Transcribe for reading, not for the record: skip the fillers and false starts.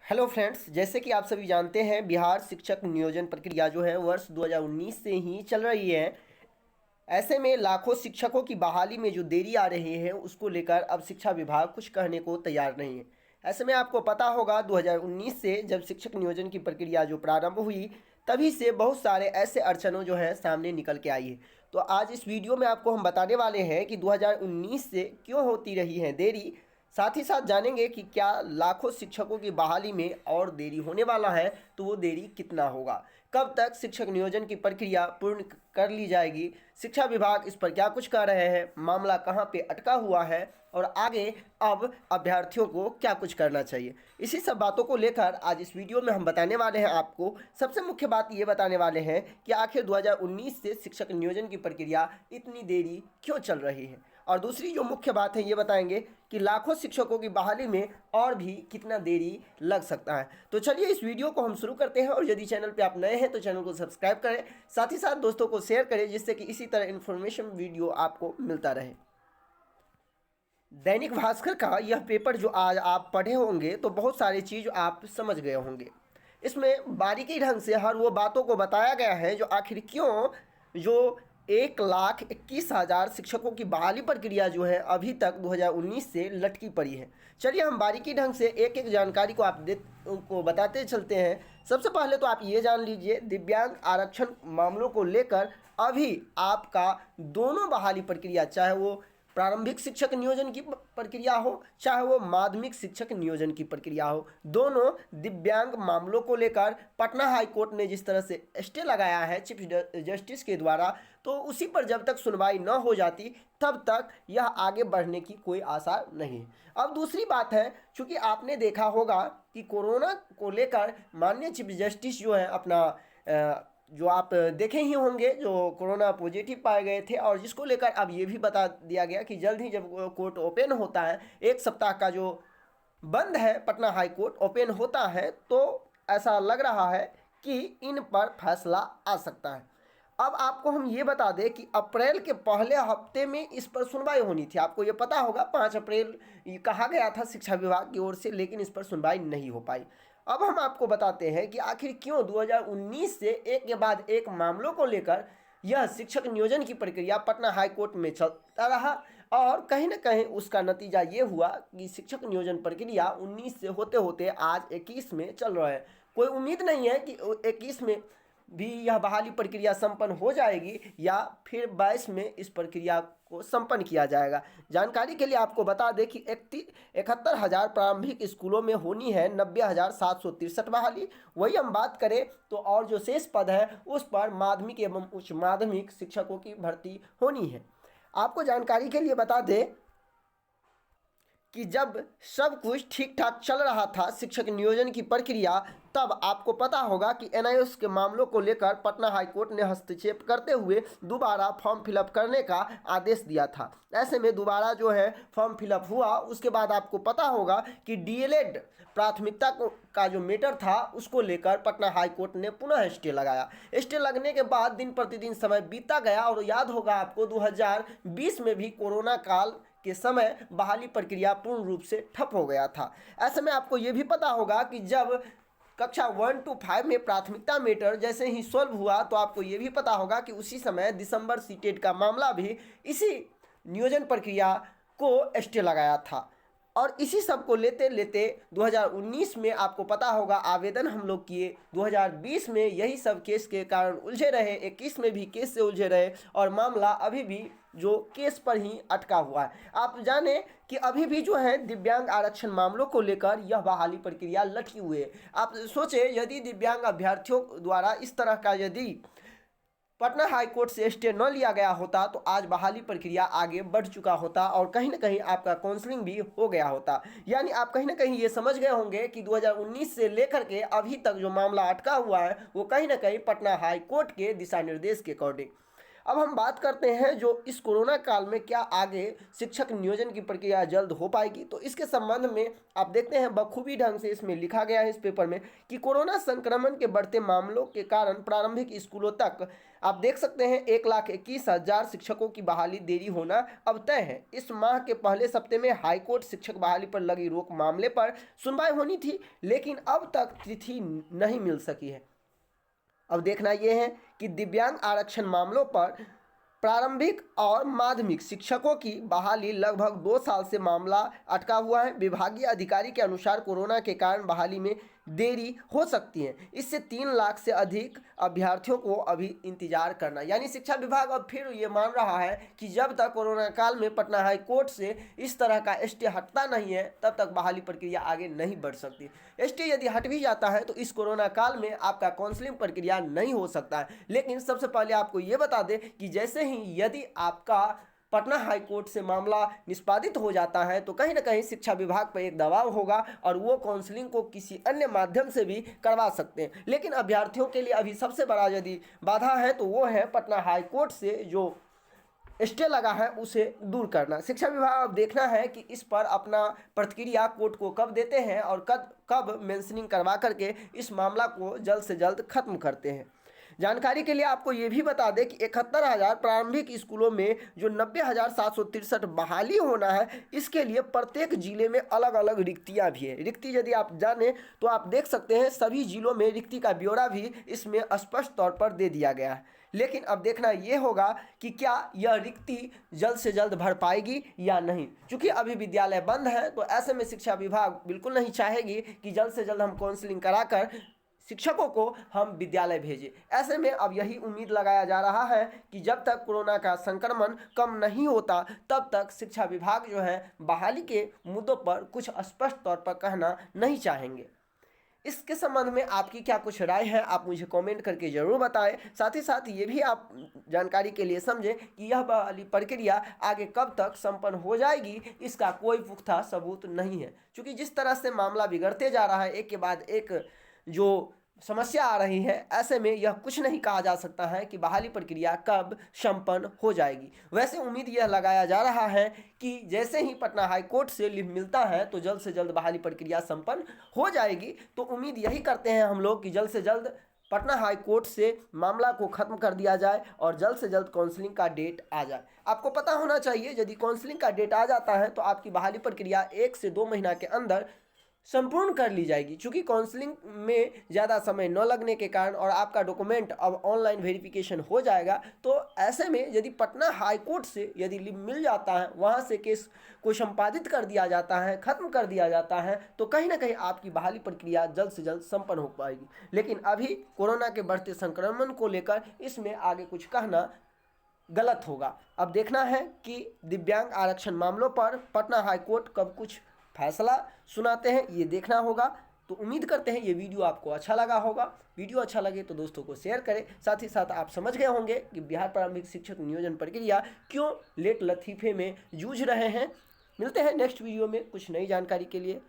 Hello friends, जैसे कि आप सभी जानते हैं बिहार शिक्षक नियोजन प्रक्रिया जो है वर्ष 2019 से ही चल रही है। ऐसे में लाखों शिक्षकों की बहाली में जो देरी आ रही है उसको लेकर अब शिक्षा विभाग कुछ कहने को तैयार नहीं है। ऐसे में आपको पता होगा 2019 से जब शिक्षक नियोजन की प्रक्रिया जो प्रारंभ हुई तभी से बहुत सारे ऐसे अड़चनों जो है सामने निकल के आई है। तो आज इस वीडियो में आपको हम बताने वाले हैं कि 2019 से क्यों होती रही है देरी। साथ ही साथ जानेंगे कि क्या लाखों शिक्षकों की बहाली में और देरी होने वाला है तो वो देरी कितना होगा, कब तक शिक्षक नियोजन की प्रक्रिया पूर्ण कर ली जाएगी, शिक्षा विभाग इस पर क्या कुछ कह रहे हैं, मामला कहां पे अटका हुआ है और आगे अब अभ्यर्थियों को क्या कुछ करना चाहिए। इसी सब बातों को लेकर आज इस वीडियो में हम बताने वाले हैं। आपको सबसे मुख्य बात ये बताने वाले हैं कि आखिर 2019 से शिक्षक नियोजन की प्रक्रिया इतनी देरी क्यों चल रही है, और दूसरी जो मुख्य बात है ये बताएंगे कि लाखों शिक्षकों की बहाली में और भी कितना देरी लग सकता है। तो चलिए इस वीडियो को हम शुरू करते हैं, और यदि चैनल पे आप नए हैं तो चैनल को सब्सक्राइब करें, साथ ही साथ दोस्तों को शेयर करें जिससे कि इसी तरह इन्फॉर्मेशन वीडियो आपको मिलता रहे। दैनिक भास्कर का यह पेपर जो आज आप पढ़े होंगे तो बहुत सारी चीज़ आप समझ गए होंगे। इसमें बारीकी ढंग से हर वो बातों को बताया गया है जो आखिर क्यों जो 1,21,000 शिक्षकों की बहाली प्रक्रिया जो है अभी तक 2019 से लटकी पड़ी है। चलिए हम बारीकी ढंग से एक एक जानकारी को को बताते चलते हैं। सबसे पहले तो आप ये जान लीजिए, दिव्यांग आरक्षण मामलों को लेकर अभी आपका दोनों बहाली प्रक्रिया, चाहे वो प्रारंभिक शिक्षक नियोजन की प्रक्रिया हो चाहे वो माध्यमिक शिक्षक नियोजन की प्रक्रिया हो, दोनों दिव्यांग मामलों को लेकर पटना हाई कोर्ट ने जिस तरह से स्टे लगाया है चीफ जस्टिस के द्वारा, तो उसी पर जब तक सुनवाई न हो जाती तब तक यह आगे बढ़ने की कोई आसार नहीं है। अब दूसरी बात है, चूंकि आपने देखा होगा कि कोरोना को लेकर माननीय चीफ जस्टिस जो है अपना जो आप देखे ही होंगे जो कोरोना पॉजिटिव पाए गए थे, और जिसको लेकर अब ये भी बता दिया गया कि जल्द ही जब कोर्ट ओपन होता है, एक सप्ताह का जो बंद है पटना हाई कोर्ट ओपन होता है, तो ऐसा लग रहा है कि इन पर फैसला आ सकता है। अब आपको हम ये बता दें कि अप्रैल के पहले हफ्ते में इस पर सुनवाई होनी थी। आपको ये पता होगा 5 अप्रैल ये कहा गया था शिक्षा विभाग की ओर से, लेकिन इस पर सुनवाई नहीं हो पाई। अब हम आपको बताते हैं कि आखिर क्यों 2019 से एक के बाद एक मामलों को लेकर यह शिक्षक नियोजन की प्रक्रिया पटना हाई कोर्ट में चलता रहा, और कहीं ना कहीं उसका नतीजा ये हुआ कि शिक्षक नियोजन प्रक्रिया 19 से होते होते आज 21 में चल रहा है। कोई उम्मीद नहीं है कि 21 में भी यह बहाली प्रक्रिया संपन्न हो जाएगी या फिर 22 में इस प्रक्रिया को संपन्न किया जाएगा। जानकारी के लिए आपको बता दें कि 71,000 प्रारंभिक स्कूलों में होनी है 90,763 बहाली। वही हम बात करें तो और जो शेष पद है उस पर माध्यमिक एवं उच्च माध्यमिक शिक्षकों की भर्ती होनी है। आपको जानकारी के लिए बता दें कि जब सब कुछ ठीक ठाक चल रहा था शिक्षक नियोजन की प्रक्रिया, तब आपको पता होगा कि एनआईओएस के मामलों को लेकर पटना हाई कोर्ट ने हस्तक्षेप करते हुए दोबारा फॉर्म फिलअप करने का आदेश दिया था। ऐसे में दोबारा जो है फॉर्म फिलअप हुआ। उसके बाद आपको पता होगा कि डीएलएड प्राथमिकता का जो मैटर था उसको लेकर पटना हाई कोर्ट ने पुनः स्टे लगाया। स्टे लगने के बाद दिन प्रतिदिन समय बीता गया, और याद होगा आपको 2020 में भी कोरोना काल के समय बहाली प्रक्रिया पूर्ण रूप से ठप हो गया था। ऐसे में आपको ये भी पता होगा कि जब कक्षा 1 to 5 में प्राथमिकता मैटर जैसे ही सॉल्व हुआ तो आपको ये भी पता होगा कि उसी समय दिसंबर सीटेट का मामला भी इसी नियोजन प्रक्रिया को स्टे लगाया था। और इसी सब को लेते लेते 2019 में आपको पता होगा आवेदन हम लोग किए, 2020 में यही सब केस के कारण उलझे रहे, 21 में भी केस से उलझे रहे, और मामला अभी भी जो केस पर ही अटका हुआ है। आप जाने कि अभी भी जो है दिव्यांग आरक्षण मामलों को लेकर यह बहाली प्रक्रिया लटकी हुई है। आप सोचे यदि दिव्यांग अभ्यर्थियों द्वारा इस तरह का यदि पटना हाई कोर्ट से स्टे न लिया गया होता तो आज बहाली प्रक्रिया आगे बढ़ चुका होता, और कहीं ना कहीं आपका काउंसलिंग भी हो गया होता। यानी आप कहीं ना कहीं ये समझ गए होंगे कि 2019 से लेकर के अभी तक जो मामला अटका हुआ है वो कहीं ना कहीं पटना हाई कोर्ट के दिशा निर्देश के अकॉर्डिंग। अब हम बात करते हैं जो इस कोरोना काल में क्या आगे शिक्षक नियोजन की प्रक्रिया जल्द हो पाएगी। तो इसके संबंध में आप देखते हैं बखूबी ढंग से इसमें लिखा गया है इस पेपर में कि कोरोना संक्रमण के बढ़ते मामलों के कारण प्रारंभिक स्कूलों तक आप देख सकते हैं 1,21,000 शिक्षकों की बहाली देरी होना अब तय है। इस माह के पहले सप्ताह में हाईकोर्ट शिक्षक बहाली पर लगी रोक मामले पर सुनवाई होनी थी, लेकिन अब तक तिथि नहीं मिल सकी है। अब देखना यह है कि दिव्यांग आरक्षण मामलों पर प्रारंभिक और माध्यमिक शिक्षकों की बहाली लगभग 2 साल से मामला अटका हुआ है। विभागीय अधिकारी के अनुसार कोरोना के कारण बहाली में देरी हो सकती है। इससे 3 लाख से अधिक अभ्यर्थियों को अभी इंतजार करना, यानी शिक्षा विभाग अब फिर ये मान रहा है कि जब तक कोरोना काल में पटना हाई कोर्ट से इस तरह का स्टे हटता नहीं है तब तक बहाली प्रक्रिया आगे नहीं बढ़ सकती। स्टे यदि हट भी जाता है तो इस कोरोना काल में आपका काउंसलिंग प्रक्रिया नहीं हो सकता है। लेकिन सबसे पहले आपको ये बता दें कि जैसे ही यदि आपका पटना हाई कोर्ट से मामला निष्पादित हो जाता है तो कहीं ना कहीं शिक्षा विभाग पर एक दबाव होगा और वो काउंसलिंग को किसी अन्य माध्यम से भी करवा सकते हैं। लेकिन अभ्यर्थियों के लिए अभी सबसे बड़ा यदि बाधा है तो वो है पटना हाई कोर्ट से जो स्टे लगा है उसे दूर करना। शिक्षा विभाग अब देखना है कि इस पर अपना प्रतिक्रिया कोर्ट को कब देते हैं और कब मेंशनिंग करवा करके इस मामला को जल्द से जल्द खत्म करते हैं। जानकारी के लिए आपको ये भी बता दें कि 71,000 प्रारंभिक स्कूलों में जो 90,763 बहाली होना है, इसके लिए प्रत्येक जिले में अलग अलग रिक्तियां भी है। रिक्ति यदि आप जानें तो आप देख सकते हैं सभी जिलों में रिक्ति का ब्यौरा भी इसमें स्पष्ट तौर पर दे दिया गया है। लेकिन अब देखना ये होगा कि क्या यह रिक्ति जल्द से जल्द भर पाएगी या नहीं। क्योंकि अभी विद्यालय बंद है तो ऐसे में शिक्षा विभाग बिल्कुल नहीं चाहेगी कि जल्द से जल्द हम काउंसलिंग कराकर शिक्षकों को हम विद्यालय भेजें। ऐसे में अब यही उम्मीद लगाया जा रहा है कि जब तक कोरोना का संक्रमण कम नहीं होता तब तक शिक्षा विभाग जो है बहाली के मुद्दों पर कुछ स्पष्ट तौर पर कहना नहीं चाहेंगे। इसके संबंध में आपकी क्या कुछ राय है आप मुझे कमेंट करके ज़रूर बताएं। साथ ही साथ ये भी आप जानकारी के लिए समझें कि यह वाली प्रक्रिया आगे कब तक संपन्न हो जाएगी इसका कोई पुख्ता सबूत नहीं है। क्योंकि जिस तरह से मामला बिगड़ते जा रहा है, एक के बाद एक जो समस्या आ रही है, ऐसे में यह कुछ नहीं कहा जा सकता है कि बहाली प्रक्रिया कब संपन्न हो जाएगी। वैसे उम्मीद यह लगाया जा रहा है कि जैसे ही पटना हाई कोर्ट से लीव मिलता है तो जल्द से जल्द बहाली प्रक्रिया संपन्न हो जाएगी। तो उम्मीद यही करते हैं हम लोग कि जल्द से जल्द पटना हाई कोर्ट से मामला को खत्म कर दिया जाए और जल्द से जल्द काउंसलिंग का डेट आ जाए। आपको पता होना चाहिए यदि काउंसलिंग का डेट आ जाता है तो आपकी बहाली प्रक्रिया 1 से 2 महीना के अंदर संपूर्ण कर ली जाएगी। चूँकि काउंसलिंग में ज़्यादा समय न लगने के कारण और आपका डॉक्यूमेंट अब ऑनलाइन वेरिफिकेशन हो जाएगा, तो ऐसे में यदि पटना हाई कोर्ट से यदि लीव मिल जाता है, वहाँ से केस को संपादित कर दिया जाता है, ख़त्म कर दिया जाता है, तो कहीं ना कहीं आपकी बहाली प्रक्रिया जल्द से जल्द संपन्न हो पाएगी। लेकिन अभी कोरोना के बढ़ते संक्रमण को लेकर इसमें आगे कुछ कहना गलत होगा। अब देखना है कि दिव्यांग आरक्षण मामलों पर पटना हाई कोर्ट कब कुछ फैसला सुनाते हैं, ये देखना होगा। तो उम्मीद करते हैं ये वीडियो आपको अच्छा लगा होगा। वीडियो अच्छा लगे तो दोस्तों को शेयर करें। साथ ही साथ आप समझ गए होंगे कि बिहार प्रारंभिक शिक्षक नियोजन प्रक्रिया क्यों लेट लतीफ़े में जूझ रहे हैं। मिलते हैं नेक्स्ट वीडियो में कुछ नई जानकारी के लिए।